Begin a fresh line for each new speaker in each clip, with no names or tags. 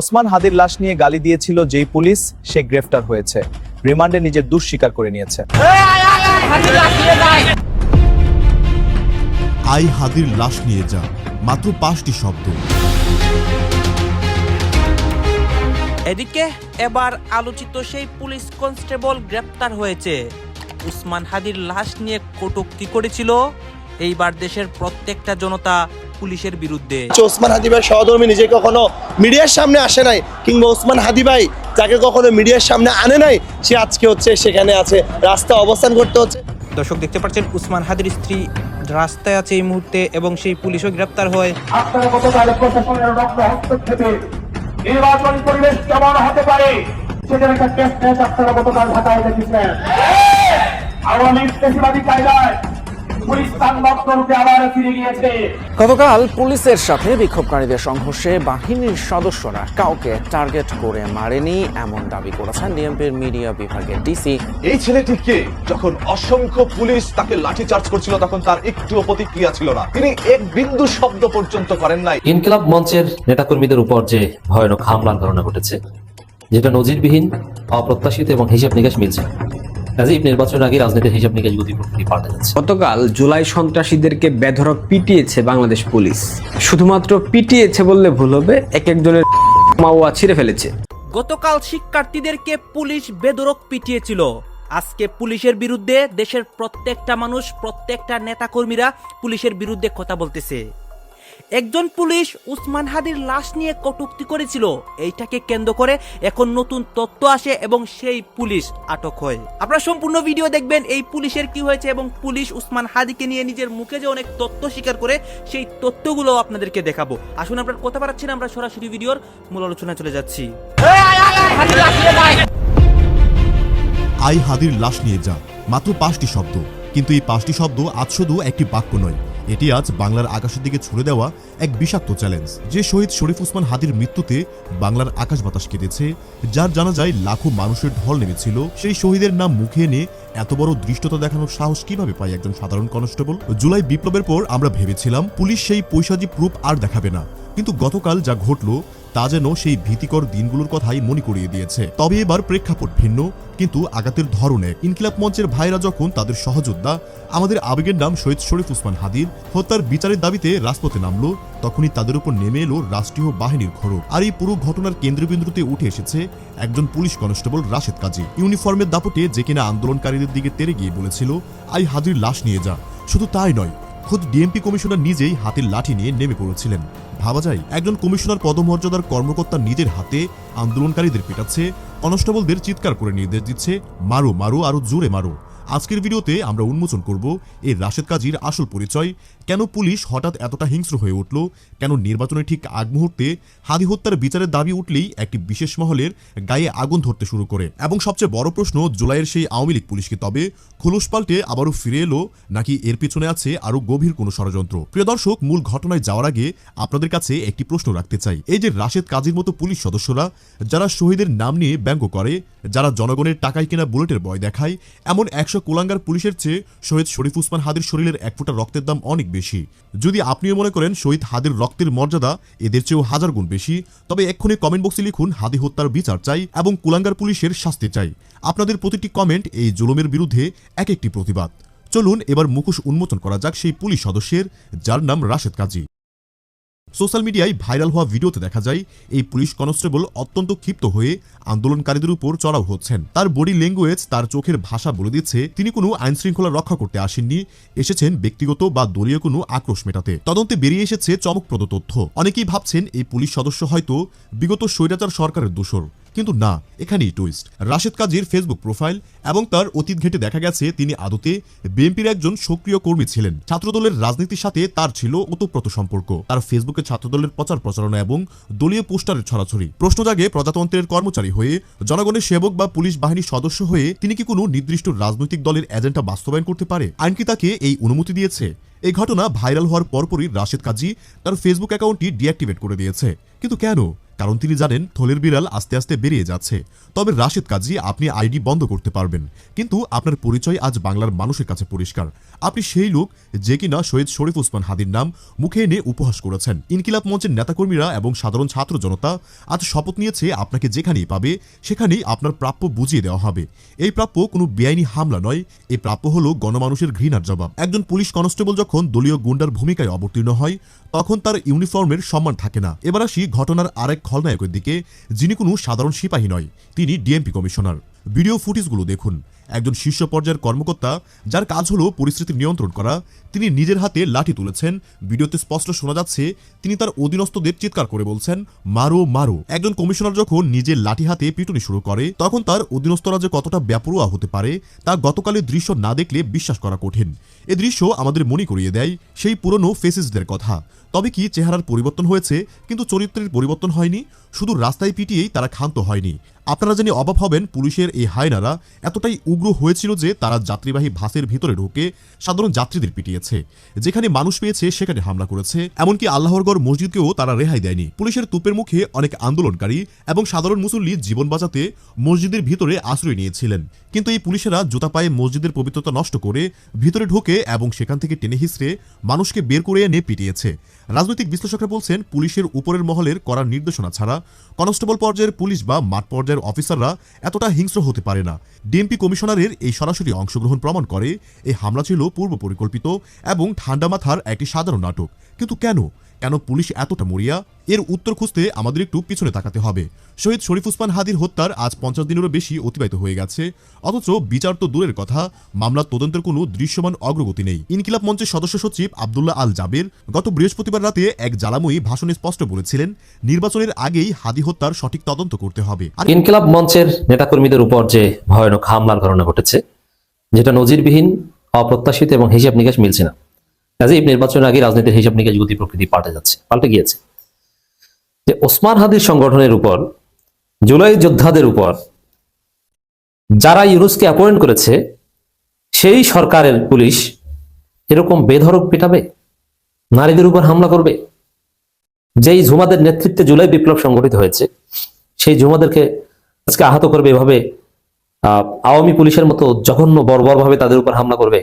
ওসমান হাদির লাশ নিয়ে গালি দিয়েছিল যেই পুলিশ, সে গ্রেফতার হয়েছে। রিমান্ডে নিজের দোষ স্বীকার করে নিয়েছে।
আই হাদির লাশ নিয়ে যা, মাত্র 5টি শব্দ।
এদিকে এবার আলোচিত সেই পুলিশ কনস্টেবল গ্রেপ্তার হয়েছে। ওসমান হাদির লাশ নিয়ে কটূক্তি করেছিল। এইবার দেশের প্রত্যেকটা জনতা পুলিশের বিরুদ্ধে।
ওসমান হাদি ভাই সহধর্মী নিজে কখনো মিডিয়ার সামনে আসে নাই, কিংবা ওসমান হাদি ভাই যাকে কখনো মিডিয়ার সামনে আনে নাই, সে আজকে হচ্ছে সেখানে আছে, রাস্তায় অবস্থান করতে হচ্ছে।
দর্শক দেখতে পাচ্ছেন ওসমান হাদির স্ত্রী রাস্তায় আছে এই মুহূর্তে, এবং সেই পুলিশও গ্রেপ্তার হয়।
আপনারা গতকাল প্রশাসনের রক্ত হস্তক্ষেপে নির্বাচন পরিবেশ কেমন হতে পারে সেটার একটা টেস্ট ম্যাচ আপনারা গতকাল ঢাকায় দেখেছেন। আওয়ামী ফ্যাসিবাদী কায়দায় পুলিশ তাণ্ডব রূপে আবার ফিরে গিয়েছে।
গতকাল পুলিশের সাথে বিক্ষোভকারীদের সংঘর্ষে বাহিনীর সদস্যরা কাউকে টার্গেট করে মারেনি এমন দাবি করেছেন ডিএমপির মিডিয়া বিভাগের ডিসি।
এই ছেলেটিকে যখন অসংখ্য পুলিশ তাকে লাঠিচার্জ করছিল তখন তার একটুও প্রতিক্রিয়া ছিল না, তিনি এক বিন্দু শব্দ পর্যন্ত করেন নাই।
ইনকিলাব মঞ্চের নেতাকর্মীদের উপর যে ভয়ানক হামলার ঘটনা ঘটেছে, যেটা নজিরবিহীন, অপ্রত্যাশিত এবং হিসাব নিকাশ মিলছে। কাজেই নির্বাচনের আগে রাজনীতির হিসাব নিকাশ গতি প্রকৃতি পাল্টে যাচ্ছে।
গতকাল জুলাই সন্ত্রাসীদেরকে বেধড়ক পিটিয়েছে বাংলাদেশ পুলিশ। শুধুমাত্র পিটিয়েছে বললে ভুল হবে, এক একজনের মাওয়া ছিঁড়ে ফেলেছে।
গতকাল শিক্ষার্থীদেরকে পুলিশ বেধড়ক পিটিয়েছিল। আজকে পুলিশের বিরুদ্ধে দেশের প্রত্যেকটা মানুষ, প্রত্যেকটা নেতাকর্মীরা পুলিশের বিরুদ্ধে কথা বলতেছে। একজন পুলিশ ওসমান হাদির লাশ নিয়ে কটূক্তি করেছিল। এইটাকে কেন্দ্র করে এখন নতুন তথ্য আসে এবং সেই পুলিশ আটক হয়। আপনারা সম্পূর্ণ ভিডিও দেখবেন এই পুলিশের কি হয়েছে, এবং পুলিশ ওসমান হাদিকে নিয়ে নিজের মুখে যে অনেক তথ্য স্বীকার করে সেই তথ্যগুলো আপনাদেরকে দেখাবো। আসুন, আপনারা কথা বাড়াচ্ছি না, আমরা সরাসরি ভিডিওর মূল আলোচনায় চলে যাচ্ছি।
আই হাদির লাশ নিয়ে যা, মাত্র 5টি শব্দ। কিন্তু এই 5টি শব্দ আজ শুধু একটি বাক্য নয়, এটি আজ বাংলার আকাশের দিকে ছুড়ে দেওয়া এক বিষাক্ত চ্যালেঞ্জ। যে শহীদ শরীফ ওসমান হাদির মৃত্যুতে বাংলার আকাশ বাতাস কেঁদেছে, যার জানাজায় লাখো মানুষের ঢল নেমেছিল, সেই শহীদের নাম মুখে এনে এত বড় দৃষ্টতা দেখানোর সাহস কিভাবে পায় একজন সাধারণ কনস্টেবল? জুলাই বিপ্লবের পর আমরা ভেবেছিলাম পুলিশ সেই পৈশাচী প্রুফ আর দেখাবে না, কিন্তু গতকাল যা ঘটল তা যেন সেই ভীতিকর দিনগুলোর কথাই মনে করিয়ে দিয়েছে। তবে এবার প্রেক্ষাপট ভিন্ন, কিন্তু আঘাতের ধরন এক। ইনকিলাব মঞ্চের ভাইরা যখন তাদের সহযোদ্ধা, আমাদের আবেগের নাম শহীদ শরীফ ওসমান হাদির হত্যার বিচারের দাবিতে রাজপথে নামলো, তখনই তাদের উপর নেমে এলো রাষ্ট্রীয় বাহিনীর খড়গ। আর এই পুরো ঘটনার কেন্দ্রবিন্দুতে উঠে এসেছে একজন পুলিশ কনস্টেবল রাশেদ কাজী। ইউনিফর্মের দাপটে যে কিনা আন্দোলনকারীদের দিকে তেড়ে গিয়ে বলেছিল আই হাদির লাশ নিয়ে যা। শুধু তাই নয়, খোদ ডিএমপি কমিশনার নিজেই হাতের লাঠি নিয়ে নেমে পড়েছিলেন। ভাবা যায়, একজন কমিশনার পদমর্যাদার কর্মকর্তা নিজের হাতে আন্দোলনকারীদের পেটাচ্ছে, কনস্টেবলদের চিৎকার করে নির্দেশ দিচ্ছে মারো মারো, আরো জোরে মারো। আজকের ভিডিওতে আমরা উন্মোচন করব এই রাশেদ কাজীর আসল পরিচয়, কেন পুলিশ হঠাৎ এতটা হিংস্র হয়ে উঠল, কেন নির্বাচনের ঠিক আগ মুহূর্তে হাদি হত্যার বিচারের দাবি উঠলেই একটি বিশেষ মহলের গায়ে আগুন ধরতে শুরু করে, এবং সবচেয়ে বড় প্রশ্ন, জুলাইয়ের সেই আওয়ামী লীগ পুলিশ কি তবে খোলস পাল্টে আবারও ফিরে এলো, নাকি এর পিছনে আছে আরো গভীর কোনো ষড়যন্ত্র? প্রিয় দর্শক, মূল ঘটনায় যাওয়ার আগে আপনাদের কাছে একটি প্রশ্ন রাখতে চাই। এই যে রাশেদ কাজীর মতো পুলিশ সদস্যরা যারা শহীদের নাম নিয়ে ব্যঙ্গ করে, যারা জনগণের টাকায় কেনা বুলেটের ভয় দেখায়, এমন 100 কুলাঙ্গার পুলিশের চেয়ে শহীদ শরীফ ওসমান হাদির শরীরের এক ফোঁটা রক্তের দাম অনেক বেশি। যদি আপনিও মনে করেন শহীদ হাদির রক্তের মর্যাদা এদের চেয়েও 1000 গুণ বেশি, তবে এক্ষুনি কমেন্ট বক্সে লিখুন হাদি হত্যার বিচার চাই এবং কুলাঙ্গার পুলিশের শাস্তি চাই। আপনাদের প্রতিটি কমেন্ট এই জুলুমের বিরুদ্ধে এক একটি প্রতিবাদ। চলুন এবার মুখোশ উন্মোচন করা যাক সেই পুলিশ সদস্যের, যার নাম রাশেদ কাজী। সোশ্যাল মিডিয়ায় ভাইরাল হওয়া ভিডিওতে দেখা যায় এই পুলিশ কনস্টেবল অত্যন্ত ক্ষিপ্ত হয়ে আন্দোলনকারীদের উপর চড়াও হচ্ছেন। তার বডি ল্যাঙ্গুয়েজ, তার চোখের ভাষা বলে দিচ্ছে তিনি কোনো আইন শৃঙ্খলা রক্ষা করতে আসেননি, এসেছেন ব্যক্তিগত বা দলীয় কোনো আক্রোশ মেটাতে। তদন্তে বেরিয়ে এসেছে চমকপ্রদ তথ্য। অনেকেই ভাবছেন এই পুলিশ সদস্য হয়তো বিগত স্বৈরাচার সরকারের দোসর, কিন্তু না, এখানেই টুইস্ট। রাশেদ কাজীর ফেসবুক প্রোফাইল এবং তার অতীত ঘেঁটে দেখা গেছে তিনি আদতে বিএনপির একজন সক্রিয় কর্মী ছিলেন। ছাত্রদলের রাজনীতির সাথে তার ছিল ওতপ্রোত সম্পর্ক। তার ফেসবুকে ছাত্রদলের প্রচার প্রচারণা এবং দলীয় পোস্টারের ছড়াছড়ি। প্রশ্ন জাগে, প্রজাতন্ত্রের কর্মচারী হয়ে, জনগণের সেবক বা পুলিশ বাহিনীর সদস্য হয়ে তিনি কি কোনো নির্দিষ্ট রাজনৈতিক দলের এজেন্ডা বাস্তবায়ন করতে পারে? আইন কি তাকে এই অনুমতি দিয়েছে? এই ঘটনা ভাইরাল হওয়ার পরপরই রাশেদ কাজী তার ফেসবুক অ্যাকাউন্টটি ডিঅ্যাক্টিভেট করে দিয়েছে। কিন্তু কেন? কারণ তিনি জানেন থলের বিড়াল আস্তে আস্তে বেরিয়ে যাচ্ছে। তবে রাশেদ কাজী, আপনি আইডি বন্ধ করতে পারবেন, কিন্তু আপনার পরিচয় আজ বাংলার মানুষের কাছে পরিষ্কার। আপনি সেই লোক যে কিনা শহীদ শরীফ ওসমান হাদির নাম মুখে এনে উপহাস করেছেন। ইনকিলাব মঞ্চের নেতাকর্মীরা এবং সাধারণ ছাত্র জনতা আজ শপথ নিয়েছে আপনাকে যেখানেই পাবে সেখানেই আপনার প্রাপ্য বুঝিয়ে দেওয়া হবে। এই প্রাপ্য কোনো বেআইনি হামলা নয়, এই প্রাপ্য হলো গণমানুষের ঘৃণার জবাব। একজন পুলিশ কনস্টেবল যখন দলীয় গুন্ডার ভূমিকায় অবতীর্ণ হয় তখন তার ইউনিফর্মের সম্মান থাকে না। এবার আসি ঘটনার আরেক খলনায়কের দিকে, যিনি কোনো সাধারণ সিপাহী নয়, তিনি ডিএমপি কমিশনার। ভিডিও ফুটেজগুলো দেখুন। একজন শীর্ষ পর্যায়ের কর্মকর্তা যার কাজ হলো পরিস্থিতি নিয়ন্ত্রণ করা, তিনি নিজের হাতে লাঠি তুলেছেন। ভিডিওতে স্পষ্ট শোনা যাচ্ছে তিনি তার অধীনস্থদের চিৎকার করে বলছেন, মারো মারো। একজন কমিশনার যখন নিজের লাঠি হাতে পিটুনি শুরু করে তখন তার অধীনস্থরা যে কতটা বেপরোয়া হতে পারে তা গতকালের দৃশ্য না দেখলে বিশ্বাস করা কঠিন। এ দৃশ্য আমাদের মনে করিয়ে দেয় সেই পুরনো ফেসেসদের কথা। তবে কি চেহারার পরিবর্তন হয়েছে কিন্তু চরিত্রের পরিবর্তন হয়নি? শুধু রাস্তায় পিটিয়েই তারা ক্ষান্ত হয়নি। আপনারা জেনে অবাক হবেন, পুলিশের এই হায়নারা এতটাই উগ্র হয়েছিল যে তারা যাত্রীবাহী বাসের ভিতরে ঢুকে সাধারণ যাত্রীদের পিটিয়েছে। যেখানে মানুষ পেয়েছে সেখানে হামলা করেছে। এমনকি আল্লাহরগড় মসজিদকেও তারা রেহাই দেয়নি। পুলিশের তুপের মুখে অনেক আন্দোলনকারী এবং সাধারণ মুসল্লি জীবন বাঁচাতে মসজিদের ভিতরে আশ্রয় নিয়েছিলেন, কিন্তু এই পুলিশেরা জুতা পায়ে মসজিদের পবিত্রতা নষ্ট করে ভিতরে ঢোকে এবং সেখান থেকে টেনে হিঁচড়ে মানুষকে বের করে এনে পিটিয়েছে। রাজনৈতিক বিশ্লেষকরা বলছেন, পুলিশের উপরের মহলের কড়া নির্দেশনা ছাড়া কনস্টেবল পর্যায়ের পুলিশ বা মাঠ পর্যায়ের অফিসাররা এতটা হিংস্র হতে পারে না। ডিএমপি কমিশনারের এই সরাসরি অংশগ্রহণ প্রমাণ করে এই হামলা ছিল পূর্ব পরিকল্পিত এবং ঠান্ডা মাথার একটি সাধারণ নাটক। কিন্তু কেন পুলিশ এতটা মরিয়া? এর উত্তর খুঁজতে আমাদের একটু পিছনে তাকাতে হবে। শহীদ শরীফ ওসমান হাদির হত্যার আজ 50 দিনেরও বেশি অতিবাহিত হয়ে গেছে, অথচ বিচার তো দূরের কথা, মামলার তদন্তের কোনো দৃশ্যমান অগ্রগতি নেই। ইনকিলাব মঞ্চের সদস্য সচিব আব্দুল্লাহ আল জাবের গত বৃহস্পতিবার রাতে এক জ্বালাময়ী ভাষণে স্পষ্ট বলেছিলেন, নির্বাচনের আগেই হাদি হত্যার সঠিক তদন্ত করতে হবে।
ইনকিলাব মঞ্চের নেতাকর্মীদের উপর যে ভয়ানক হামলার ঘটনা ঘটেছে, যেটা নজিরবিহীন, অপ্রত্যাশিত এবং হিসাব নিকাশ মিলছে না। কাজেই নির্বাচনের আগে রাজনীতির হিসাব নিকাশ গতি প্রকৃতি পাল্টে গিয়েছে। যে ওসমান হাদির সংগঠনের উপর, জুলাই যোদ্ধাদের উপর যারা ইউনুসকে অ্যাপয়েন্ট করেছে সেই সরকারের পুলিশ এরকম বেধড়ক পেটাবে, নারীদের উপর হামলা করবে? যেই ঝুমাদের নেতৃত্বে জুলাই বিপ্লব সংগঠিত হয়েছে সেই ঝুমাদেরকে আজকে আহত করবে, এভাবে আওয়ামী পুলিশের মতো জঘন্য বর্বরভাবে তাদের উপর হামলা করবে?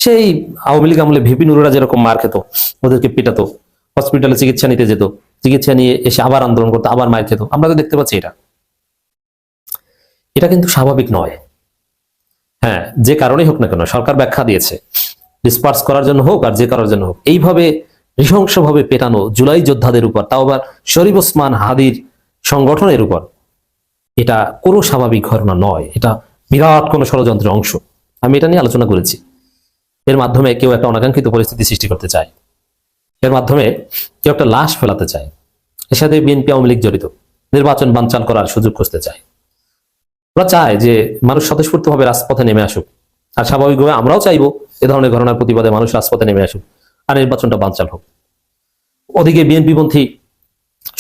সেই আওয়ামী লীগ আমলে ভিপি নুরুরা যেরকম মার খেত, ওদেরকে পিটাতো, হসপিটালে চিকিৎসা নিতে যেত, চিকিৎসা নিয়ে এসে আবার আন্দোলন করতো, আবার মার খেত, আমরা তো দেখতে পাচ্ছি। এটা কিন্তু স্বাভাবিক নয়। হ্যাঁ, যে কারণেই হোক না কেন সরকার ব্যাখ্যা দিয়েছে, ডিসপার্স করার জন্য হোক আর যে কারোর জন্য হোক, এইভাবে নৃশংসভাবে পেটানো জুলাই যোদ্ধাদের উপর, তাও আবার শরীফ ওসমান হাদির সংগঠনের উপর, এটা কোনো স্বাভাবিক ঘটনা নয়। এটা বিরাট কোনো ষড়যন্ত্রের অংশ। আমি এটা নিয়ে আলোচনা করেছি। এর মাধ্যমে কেউ একটা অনাকাঙ্ক্ষিত পরিস্থিতি সৃষ্টি করতে চায়, এর মাধ্যমে কেউ একটা লাশ ফেলাতে চায়, এর সাথে বিএনপি আওয়ামী লীগ জড়িত, নির্বাচন বানচাল করার সুযোগ খুঁজতে চায়। ওরা চায় যে মানুষ স্বতঃস্ফূর্তভাবে রাজপথে নেমে আসুক, আর স্বাভাবিকভাবে আমরাও চাইবো এ ধরনের ঘটনার প্রতিবাদে মানুষ রাজপথে নেমে আসুক আর নির্বাচনটা বানচাল হোক। ওদিকে বিএনপিপন্থী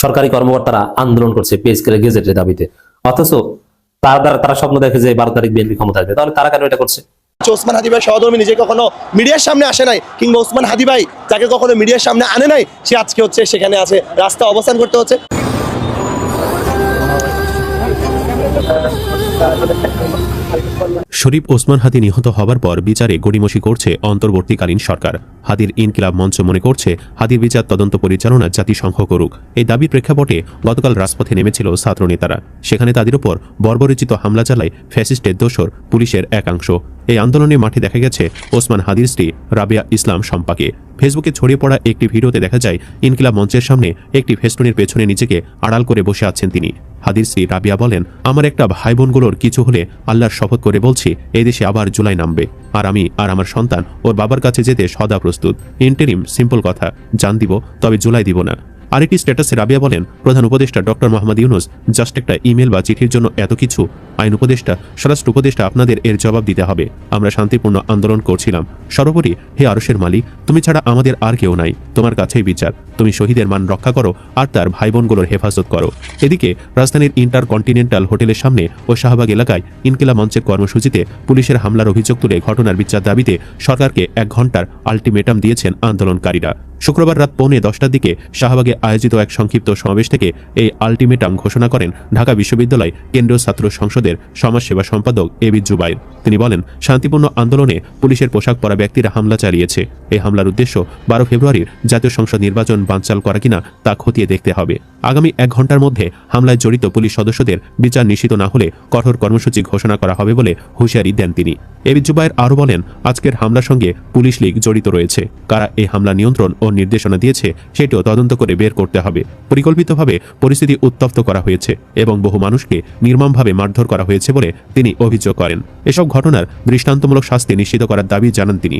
সরকারি কর্মকর্তারা আন্দোলন করছে পে স্কেলে গেজেটের দাবিতে, অথচ তারা স্বপ্ন দেখে যে 12 তারিখ বিএনপি ক্ষমতা আসবে। তাহলে তারা কেন এটা করছে?
ওসমান হাদি ভাই সহধর্মী নিজে কখনো মিডিয়ার সামনে আসে নাই, কিংবা ওসমান হাদি ভাই যাকে কখনো মিডিয়ার সামনে আনে নাই, সে আজকে হচ্ছে সেখানে আছে, রাস্তা অবস্থান করতে হচ্ছে।
শরীফ ওসমান হাদি নিহত হবার পর বিচারে গড়িমসি করছে অন্তর্বর্তীকালীন সরকার। হাদির ইনকিলাব মঞ্চ মনে করছে হাদির বিচার তদন্ত পরিচালনা জাতিসংঘ করুক। এই দাবির প্রেক্ষাপটে গতকাল রাজপথে নেমেছিল ছাত্র নেতারা। সেখানে তাদের উপর বর্বরচিত হামলা চালায় ফ্যাসিস্টের দোসর পুলিশের একাংশ। এই আন্দোলনে মাঠে দেখা গেছে ওসমান হাদির স্ত্রী রাবিয়া ইসলাম শম্পাকে। ফেসবুকে ছড়িয়ে পড়া একটি ভিডিওতে দেখা যায় ইনকিলাব মঞ্চের সামনে একটি ফেস্টুনের পেছনে নিজেকে আড়াল করে বসে আছেন তিনি। হাদির স্ত্রী রাবিয়া বলেন, আমার একটা ভাই বোনগুলোর কিছু হলে আল্লাহর শপথ করে বলছি এই দেশে আবার জুলাই নামবে, আর আমি আর আমার সন্তান ওর বাবার কাছে যেতে সদা প্রস্তুত। ইন্টারিম, সিম্পল কথা, জান দিব তবে জুলাই দিব না। আরেকটি স্ট্যাটাসে রাবিয়া বলেন, প্রধান উপদেষ্টা ডক্টর মোহাম্মদ ইউনুস জাস্ট একটা ইমেল বা চিঠির জন্য এত কিছু, আইন উপদেষ্টা, স্বরাষ্ট্র উপদেষ্টা, আপনাদের এর জবাব দিতে হবে। আমরা শান্তিপূর্ণ আন্দোলন করছিলাম। সর্বোপরি হে আরশের মালিক, তুমি ছাড়া আমাদের আর কেউ নাই। তোমার কাছেই বিচার। তুমি শহীদের মান রক্ষা করো আর তার ভাই বোনগুলোর হেফাজত করো। এদিকে রাজধানীর ইন্টারকন্টিনেন্টাল হোটেলের সামনে ও শাহবাগ এলাকায় ইনকিলাব মঞ্চের কর্মসূচিতে পুলিশের হামলার অভিযোগ তুলে ঘটনার বিচার দাবিতে সরকারকে 1 ঘন্টার আলটিমেটাম দিয়েছেন আন্দোলনকারীরা। শুক্রবার রাত 9:45টার দিকে শাহবাগে আয়োজিত এক সংক্ষিপ্ত সমাবেশ থেকে এই আলটিমেটাম ঘোষণা করেন ঢাকা বিশ্ববিদ্যালয় কেন্দ্রীয় ছাত্র সংসদের সমাজসেবা সম্পাদক এবি জুবাইর। তিনি বলেন, শান্তিপূর্ণ আন্দোলনে পুলিশের পোশাক পরা ব্যক্তিরা হামলা চালিয়েছে। এই হামলার উদ্দেশ্য 12 ফেব্রুয়ারির জাতীয় সংসদ নির্বাচন বানচাল করা কিনা তা খতিয়ে দেখতে হবে। আগামী 1 ঘন্টার মধ্যে হামলায় জড়িত পুলিশ সদস্যদের বিচার নিশ্চিত না হলে কঠোর কর্মসূচি ঘোষণা করা হবে বলে হুঁশিয়ারি দেন তিনি। এবি জুবাইর আরও বলেন, আজকের হামলার সঙ্গে পুলিশ লীগ জড়িত রয়েছে। কারা এই হামলা নিয়ন্ত্রণ ও নির্দেশনা দিয়েছে সেটিও তদন্ত করে বের করতে হবে। পরিকল্পিতভাবে পরিস্থিতি উত্তপ্ত করা হয়েছে এবং বহু মানুষকে নির্মমভাবে মারধর করা হয়েছে বলে তিনি অভিযোগ করেন। এসব ঘটনার দৃষ্টান্তমূলক শাস্তি নিশ্চিত করার দাবি জানান তিনি।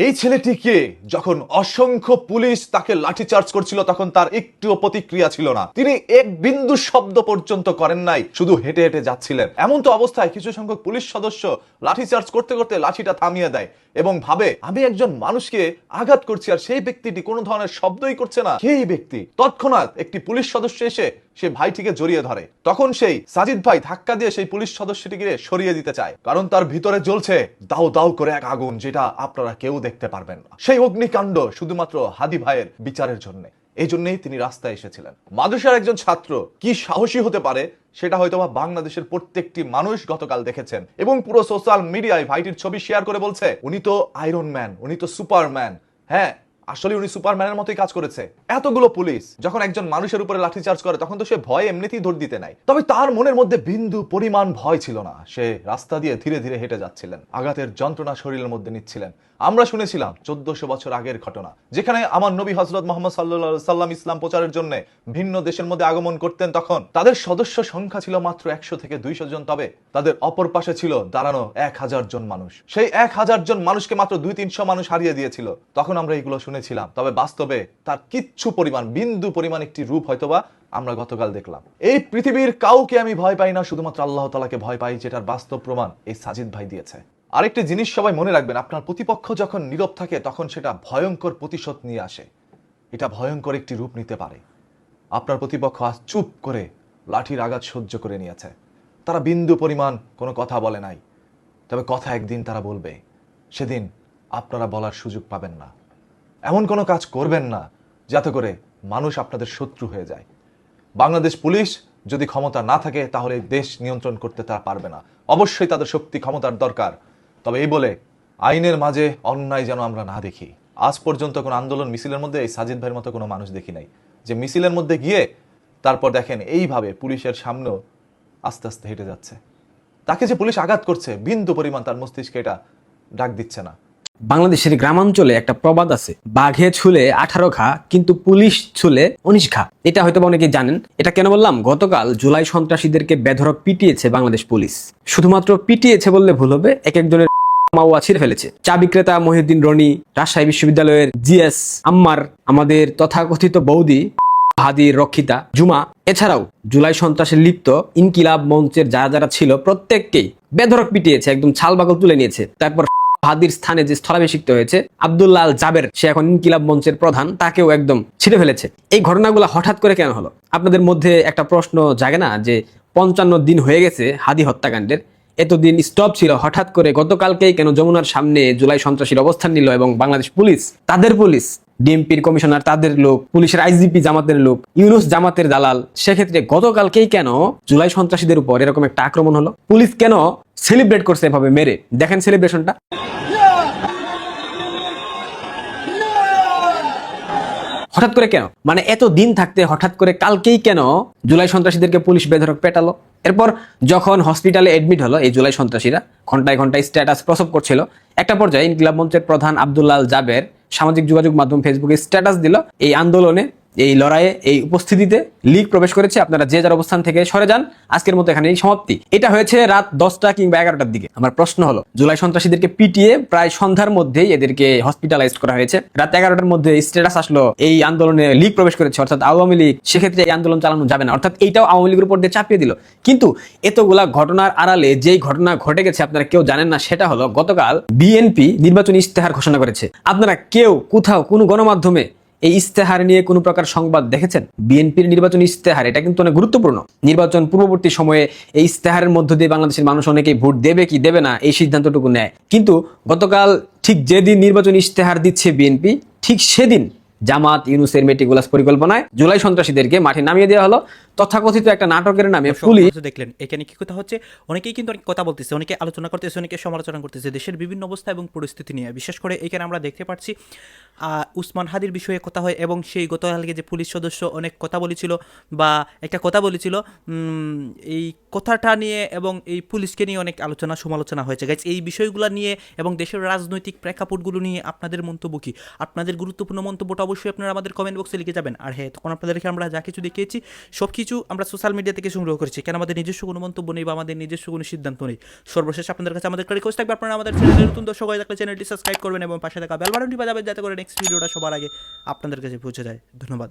এই ছেলেটিকে যখন অসংখ্য পুলিশ তাকে লাঠিচার্জ করছিল তখন তার একটুও প্রতিক্রিয়া ছিল না। তিনি এক বিন্দু শব্দ পর্যন্ত করেন নাই, শুধু হেঁটে হেঁটে যাচ্ছিলেন। এমন তো অবস্থায় কিছু সংখ্যক পুলিশ সদস্য লাঠিচার্জ করতে করতে লাঠিটা থামিয়ে দেয় এবং ভাবে আমি একজন মানুষকে আঘাত করছি আর সেই ব্যক্তিটি কোনো ধরনের শব্দই করছে না। সেই ব্যক্তি তৎক্ষণাৎ একটি পুলিশ সদস্য এসে সে ভাইটিকে জড়িয়ে ধরে। তখন সেই সাজিদ ভাই ধাক্কা দিয়ে সেই পুলিশ সদস্যটিকে সরিয়ে দিতে চায়, কারণ তার ভিতরে জ্বলছে দাউ দাউ করে এক আগুন, যেটা আপনারা কেউ দেখতে পারবেন না। সেই অগ্নিকাণ্ড শুধুমাত্র হাদি ভাইয়ের বিচারের জন্য। এই জন্যই তিনি রাস্তায় এসেছিলেন। মাদ্রাসার একজন ছাত্র কি সাহসী হতে পারে সেটা হয়তোবা বাংলাদেশের প্রত্যেকটি মানুষ গতকাল দেখেছেন এবং পুরো সোশ্যাল মিডিয়ায় ভাইটির ছবি শেয়ার করে বলছে উনি তো আয়রন ম্যান, উনি তো সুপারম্যান। হ্যাঁ, আসলে উনি সুপারম্যানের মতোই কাজ করেছে। এতগুলো পুলিশ যখন একজন মানুষের উপরে লাঠিচার্জ করে তখন তো সে ভয়ে এমনিতেই দৌড় দিতে নাই। তবে তার মনের মধ্যে বিন্দু পরিমাণ ভয় ছিল না। সে রাস্তা দিয়ে ধীরে ধীরে হেঁটে যাচ্ছিলেন, আঘাতের যন্ত্রণা শরীরের মধ্যে নিচ্ছিলেন। আমরা শুনেছিলাম 1400 বছর আগের ঘটনা, যেখানে আমার নবী হযরত মুহাম্মদ সাল্লাল্লাহু আলাইহি সাল্লাম ইসলাম প্রচারের জন্য ভিন্ন দেশের মধ্যে আগমন করতেন। তখন তাদের সদস্য সংখ্যা ছিল মাত্র 100 থেকে 200 জন, তবে তাদের অপর পাশে ছিল দাঁড়ানো 1000 জন মানুষ। সেই 1000 জন মানুষকে মাত্র 200-300 মানুষ হারিয়ে দিয়েছিল। তখন আমরা এগুলো শুনেছিলাম, তবে বাস্তবে তার কিচ্ছু পরিমাণ, বিন্দু পরিমাণ একটি রূপ হয়তোবা আমরা গতকাল দেখলাম। এই পৃথিবীর কাউকে আমি ভয় পাই না, শুধুমাত্র আল্লাহ তাআলাকে ভয় পাই, যেটার বাস্তব প্রমাণ এই সাজিদ ভাই দিয়েছে। আরেকটি জিনিস সবাই মনে রাখবেন, আপনার প্রতিপক্ষ যখন নীরব থাকে তখন সেটা ভয়ঙ্কর প্রতিশোধ নিয়ে আসে। এটা ভয়ঙ্কর একটি রূপ নিতে পারে। আপনার প্রতিপক্ষ আজ চুপ করে লাঠির আঘাত সহ্য করে নিয়েছে। তারা বিন্দু পরিমাণ কোনো কথা বলে নাই, তবে কথা একদিন তারা বলবে। সেদিন আপনারা বলার সুযোগ পাবেন না। এমন কোনো কাজ করবেন না যাতে করে মানুষ আপনাদের শত্রু হয়ে যায়। বাংলাদেশ পুলিশ যদি ক্ষমতা না থাকে তাহলে দেশ নিয়ন্ত্রণ করতে তারা পারবে না। অবশ্যই তাদের শক্তি ক্ষমতার দরকার। তবে এই বলে আইনের মাঝে অন্যায় যেন আমরা না দেখি। আজ পর্যন্ত কোনো আন্দোলন মিছিলের মধ্যে এই সাজিদ ভাইয়ের মতো কোনো মানুষ দেখি নাই যে মিছিলের মধ্যে গিয়ে তারপর দেখেন এইভাবে পুলিশের সামনেও আস্তে আস্তে হেঁটে যাচ্ছে। তাকে যে পুলিশ আঘাত করছে বিন্দু পরিমাণ তার মস্তিষ্কে এটা ডাক দিচ্ছে না।
বাংলাদেশের গ্রামাঞ্চলে একটা প্রবাদ আছে, বাঘে ছুলে 18 খা কিন্তু পুলিশ ছুলে 19 খা। এটা হয়তো অনেকেই জানেন। এটা কেন বললাম, গতকাল জুলাই সন্ত্রাসীদেরকে বেধড়ক পিটিয়েছে বাংলাদেশ পুলিশ। শুধুমাত্র পিটিয়েছে বললে ভুল হবে, এক একজনের মাওয়া ছিঁড়ে ফেলেছে। চা বিক্রেতা মহিউদ্দিন রনি, রাজশাহী বিশ্ববিদ্যালয়ের জিএস আম্মার, আমাদের তথাকথিত বৌদি হাদি রক্ষিতা জুমা, এছাড়াও জুলাই সন্ত্রাসে লিপ্ত ইনকিলাব মঞ্চের যারা ছিল প্রত্যেককেই বেধড়ক পিটিয়েছে, একদম ছালবাকল তুলে নিয়েছে। তারপর হাদির স্থানে যে স্থলাভিষিক্ত হয়েছে আব্দুল্লাহ আল জাবের, সে এখন ইনকিলাব মঞ্চের প্রধান, তাকেও একদম ছিঁড়ে ফেলেছে। এই ঘটনাগুলো হঠাৎ করে কেন হলো? আপনাদের মধ্যে একটা প্রশ্ন জাগে না যে 55 দিন হয়ে গেছে হাদি হত্যাকাণ্ডের, এতদিন স্টপ ছিল, হঠাৎ করে গতকালকেই কেন যমুনার সামনে জুলাই সন্ত্রাসীর অবস্থান নিল? এবং বাংলাদেশ পুলিশ, তাদের পুলিশ, ডিএমপির কমিশনার তাদের লোক, পুলিশের আইজিপি জামাতের লোক, ইউনুস জামাতের দালাল, সেক্ষেত্রে গতকালকেই কেন জুলাই সন্ত্রাসীদের উপর এরকম একটা আক্রমণ হলো? পুলিশ কেন সেলিব্রেট করছে এভাবে মেরে? দেখেন সেলিব্রেশনটা। হঠাৎ করে কেন, মানে এত দিন থাকতে হঠাৎ করে কালকেই কেন জুলাই সন্ত্রাসীদেরকে পুলিশ বেধড়ক পেটালো? এরপর যখন হসপিটালে এডমিট হলো এই জুলাই সন্ত্রাসীরা, ঘন্টায় ঘন্টায় স্ট্যাটাস প্রসব করছিল। একটা পর্যায়ে ইনকিলাব মঞ্চের প্রধান আব্দুল্লাহ আল জাবের সামাজিক যোগাযোগ মাধ্যম ফেসবুকে স্ট্যাটাস দিল, এই আন্দোলনে এই লড়াইয়ে, এই উপস্থিতিতে লীগ প্রবেশ করেছে। আপনারা যে যার অবস্থান থেকে সরে যান। আজকের মতো এখানেই সমাপ্তি। এটা হয়েছে রাত 10টা কিংবা 11টার দিকে। আমার প্রশ্ন হলো, জুলাই সন্ত্রাসীদেরকে পিটিয়ে প্রায় সন্ধ্যার মধ্যেই এদেরকে হসপিটালাইজড করা হয়েছে। রাত 11টার মধ্যে স্ট্যাটাস আসলো এই আন্দোলনে লীগ প্রবেশ করেছে, অর্থাৎ আওয়ামী লীগ, সেক্ষেত্রে এই আন্দোলন চালানো যাবে না, অর্থাৎ এইটাও আওয়ামী লীগের উপর দিয়ে চাপিয়ে দিল। কিন্তু এতগুলা ঘটনার আড়ালে যেই ঘটনা ঘটে গেছে আপনারা কেউ জানেন না, সেটা হলো গতকাল বিএনপি নির্বাচনী ইস্তেহার ঘোষণা করেছে। আপনারা কেউ কোথাও কোনো গণমাধ্যমে এই ইস্তেহার নিয়ে কোনো প্রকার সংবাদ দেখেছেন? বিএনপির নির্বাচনী ইস্তেহার, এটা কিন্তু অনেক গুরুত্বপূর্ণ। নির্বাচন পূর্ববর্তী সময়ে এই ইস্তেহারের মধ্য দিয়ে বাংলাদেশের মানুষ অনেকেই ভোট দেবে কি দেবে না এই সিদ্ধান্তটুকু নেয়। কিন্তু গতকাল ঠিক যেদিন নির্বাচনী ইস্তেহার দিচ্ছে বিএনপি, ঠিক সেদিন জামাত ইউনূসের মেটিকুলাস পরিকল্পনায় জুলাই সন্ত্রাসীদেরকে মাঠে নামিয়ে দেওয়া হলো তথাকথিত একটা নাটকের নামে। পুলিশ
দেখলেন এখানে কি কথা হচ্ছে, অনেকেই কিন্তু অনেক কথা বলতেছে, অনেকে আলোচনা করতেছে, অনেকে সমালোচনা করতেছে দেশের বিভিন্ন অবস্থা এবং পরিস্থিতি নিয়ে। বিশেষ করে এখানে আমরা দেখতে পাচ্ছি উসমান হাদির বিষয়ে কথা হয়, এবং সেই গতকালকে যে পুলিশ সদস্য অনেক কথা বলেছিল বা একটা কথা বলেছিল, এই কথাটা নিয়ে এবং এই পুলিশকে নিয়ে অনেক আলোচনা সমালোচনা হয়েছে। গাইজ, এই বিষয়গুলো নিয়ে এবং দেশের রাজনৈতিক প্রেক্ষাপটগুলো নিয়ে আপনাদের মন্তব্য কি? আপনাদের গুরুত্বপূর্ণ মন্তব্যটা অবশ্যই আপনারা আমাদের কমেন্ট বক্সে লিখে যাবেন। আর হ্যাঁ, তখন আপনাদেরকে আমরা যা কিছু দেখিয়েছি সব কিছু আমরা সোশ্যাল মিডিয়া থেকে সংগ্রহ করেছি, কেন আমাদের নিজস্ব কোনো মন্তব্য নেই বা আমাদের নিজস্ব কোনো সিদ্ধান্ত নেই। সর্বশেষ আপনাদের কাছে আমাদের রিকোয়েস্ট থাকবে, আপনারা আমাদের চ্যানেলের নতুন দর্শক হয়ে থাকলে চ্যানেলটি সাবস্ক্রাইব করবেন এবং পাশে থাকা বেল বাটনটি বাজাবেন, যাতে করে নেক্সট ভিডিওটা সবার আগে আপনাদের কাছে পৌঁছে যায়। ধন্যবাদ।